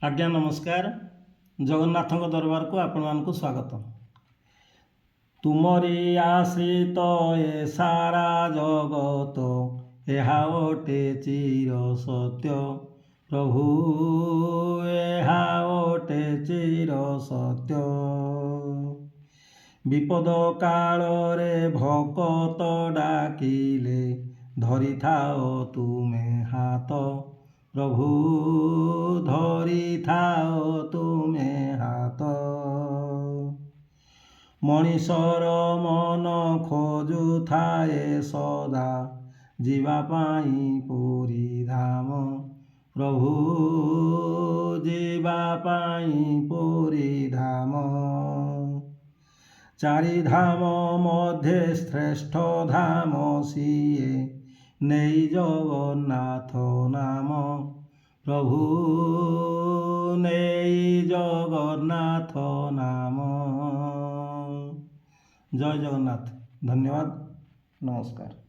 आज्ञा नमस्कार। जगन्नाथ दरबार को आपण को स्वागत। तुमरी आश्रित ए सारा जगत एहा ओटे चिर सत्य प्रभु एहा ओटे चिर सत्य। विपद काल रे भकत डाकिले धरी थाओ तुमे हाथ प्रभु धरी थाओ तुमे हाथ। मनीषर मन खोजु थाए सदा जीवा पाई पुरी धाम प्रभु जीवा पाई पुरी धाम। चारि धाम मध्य श्रेष्ठ धाम सिए नेई जगन्नाथ नाम प्रभु नेई जगन्नाथ नाम। जय जगन्नाथ। धन्यवाद। नमस्कार।